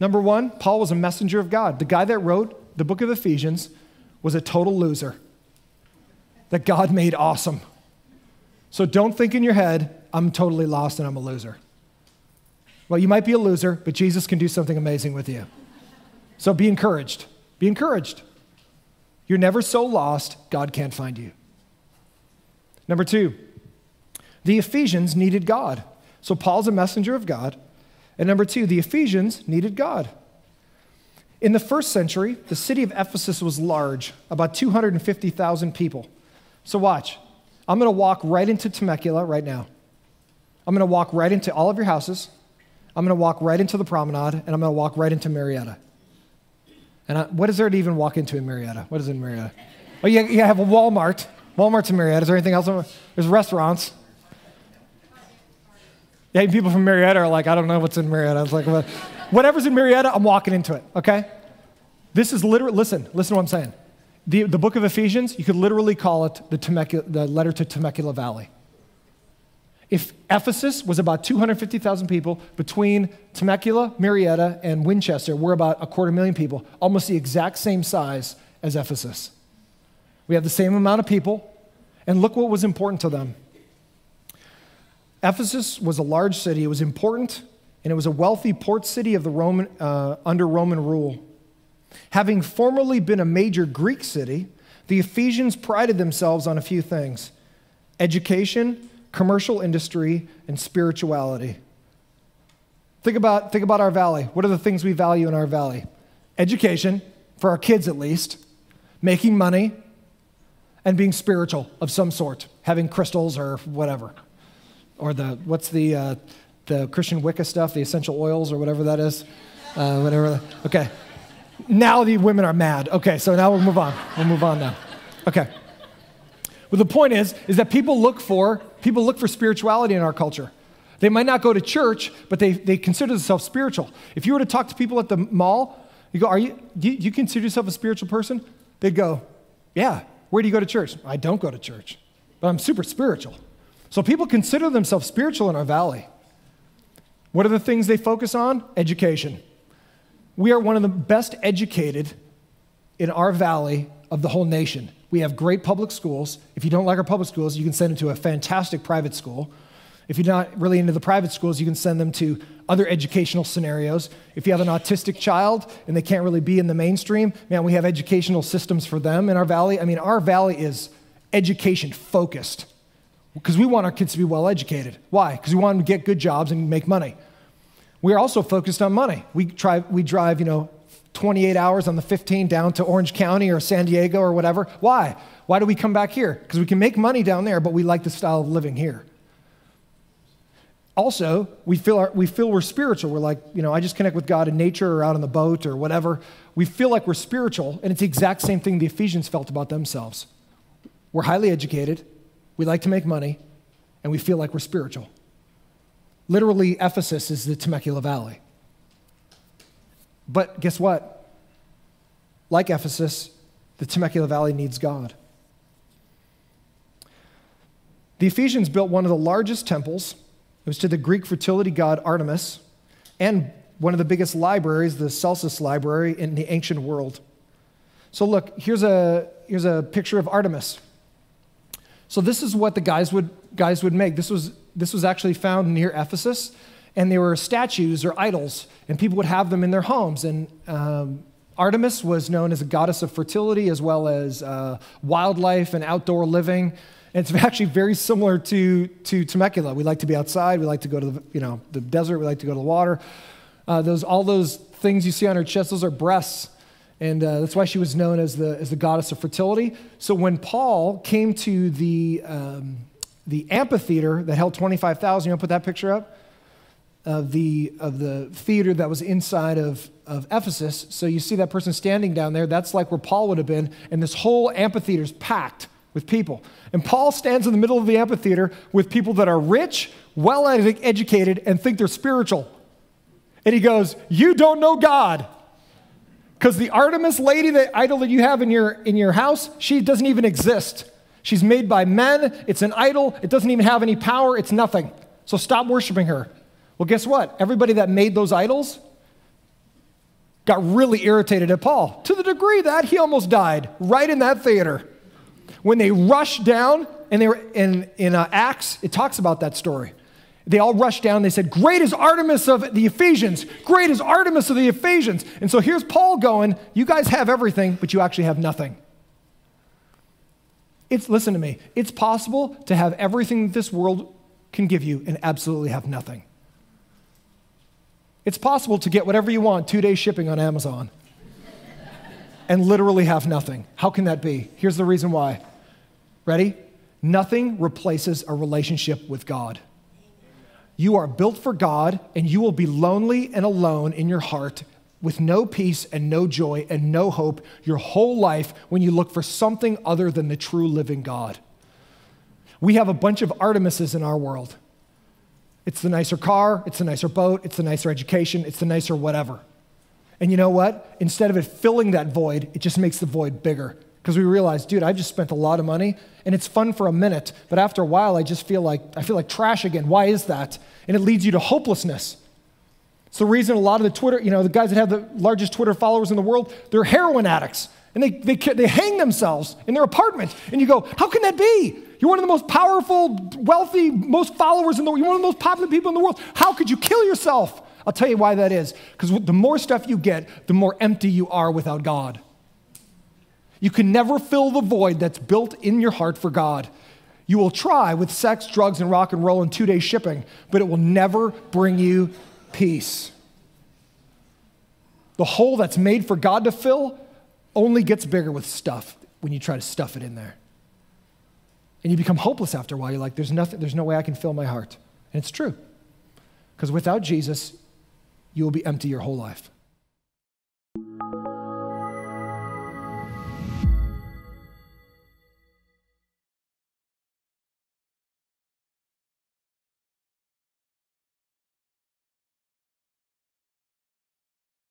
Number one, Paul was a messenger of God. The guy that wrote the book of Ephesians was a total loser that God made awesome. So don't think in your head, I'm totally lost and I'm a loser. Well, you might be a loser, but Jesus can do something amazing with you. So be encouraged. Be encouraged. You're never so lost, God can't find you. Number two, the Ephesians needed God. So Paul's a messenger of God. And number two, the Ephesians needed God. In the first century, the city of Ephesus was large, about 250,000 people. So watch. I'm going to walk right into Temecula right now. I'm going to walk right into all of your houses. I'm going to walk right into the promenade, and I'm going to walk right into Marietta. And what is there to even walk into in Marietta? What is in Marietta? Oh, you have a Walmart. Walmart's in Marietta. Is there anything else? There's restaurants. Yeah, people from Marietta are like, I don't know what's in Marietta. I was like, well, whatever's in Marietta, I'm walking into it, okay? This is literally, listen to what I'm saying. The book of Ephesians, you could literally call it the letter to Temecula Valley. If Ephesus was about 250,000 people, between Temecula, Marietta, and Winchester, we're about 250,000 people, almost the exact same size as Ephesus. We have the same amount of people, and look what was important to them. Ephesus was a large city. It was important, and it was a wealthy port city of the under Roman rule. Having formerly been a major Greek city, the Ephesians prided themselves on a few things: education, commercial industry, and spirituality. Think about our valley. What are the things we value in our valley? Education, for our kids at least, making money, and being spiritual of some sort, having crystals or whatever. Or what's the Christian Wicca stuff, the essential oils or whatever that is? Okay. Now the women are mad. Okay, so now we'll move on. We'll move on now. Okay. Well, the point is that people look for spirituality in our culture. They might not go to church, but they consider themselves spiritual. If you were to talk to people at the mall, you go, do you consider yourself a spiritual person? They'd go, yeah. Where do you go to church? I don't go to church, but I'm super spiritual. So people consider themselves spiritual in our valley. What are the things they focus on? Education. We are one of the best educated in our valley of the whole nation. We have great public schools. If you don't like our public schools, you can send them to a fantastic private school. If you're not really into the private schools, you can send them to other educational scenarios. If you have an autistic child and they can't really be in the mainstream, man, we have educational systems for them in our valley. I mean, our valley is education focused, because we want our kids to be well educated. Why? Because we want them to get good jobs and make money. We are also focused on money. We drive, 28 hours on the 15 down to Orange County or San Diego or whatever. Why? Why do we come back here? Because we can make money down there, but we like the style of living here. Also, we feel we're spiritual. We're like, I just connect with God in nature or out on the boat or whatever. We feel like we're spiritual, and it's the exact same thing the Ephesians felt about themselves. We're highly educated. We like to make money, and we feel like we're spiritual. Literally, Ephesus is the Temecula Valley. But guess what? Like Ephesus, the Temecula Valley needs God. The Ephesians built one of the largest temples. It was to the Greek fertility god Artemis, and one of the biggest libraries, the Celsus Library, in the ancient world. So look, here's a picture of Artemis. So this is what the guys would make. This was actually found near Ephesus, and they were statues or idols, and people would have them in their homes. And Artemis was known as a goddess of fertility, as well as wildlife and outdoor living. And it's actually very similar to Temecula. We like to be outside. We like to go to the desert. We like to go to the water. All those things you see on her chest, those are breasts. And that's why she was known as the goddess of fertility. So when Paul came to the amphitheater that held 25,000, you want to put that picture up? Of the theater that was inside of Ephesus. So you see that person standing down there. That's like where Paul would have been. And this whole amphitheater is packed with people. And Paul stands in the middle of the amphitheater with people that are rich, well-educated, and think they're spiritual. And he goes, you don't know God. Because the Artemis lady, the idol that you have in your house, she doesn't even exist. She's made by men. It's an idol. It doesn't even have any power. It's nothing. So stop worshiping her. Well, guess what? Everybody that made those idols got really irritated at Paul, to the degree that he almost died right in that theater. When they rushed down, and they were in Acts, it talks about that story. They all rushed down. They said, "Great is Artemis of the Ephesians. Great is Artemis of the Ephesians." And so here's Paul going, "You guys have everything, but you actually have nothing." Listen to me. It's possible to have everything that this world can give you and absolutely have nothing. It's possible to get whatever you want, 2-day shipping on Amazon, and literally have nothing. How can that be? Here's the reason why. Ready? Nothing replaces a relationship with God. You are built for God, and you will be lonely and alone in your heart with no peace and no joy and no hope your whole life when you look for something other than the true living God. We have a bunch of Artemises in our world. It's the nicer car, it's the nicer boat, it's the nicer education, it's the nicer whatever. And you know what? Instead of it filling that void, it just makes the void bigger. Because we realize, dude, I've just spent a lot of money, and it's fun for a minute, but after a while, I feel like trash again. Why is that? And it leads you to hopelessness. It's the reason a lot of the Twitter, the guys that have the largest Twitter followers in the world, they're heroin addicts. And they hang themselves in their apartment. And you go, how can that be? You're one of the most powerful, wealthy, most followers in the world. You're one of the most popular people in the world. How could you kill yourself? I'll tell you why that is. Because the more stuff you get, the more empty you are without God. You can never fill the void that's built in your heart for God. You will try with sex, drugs, and rock and roll and 2-day shipping, but it will never bring you peace. The hole that's made for God to fill only gets bigger with stuff when you try to stuff it in there. And you become hopeless after a while. You're like, there's no way I can fill my heart. And it's true. Because without Jesus, you will be empty your whole life.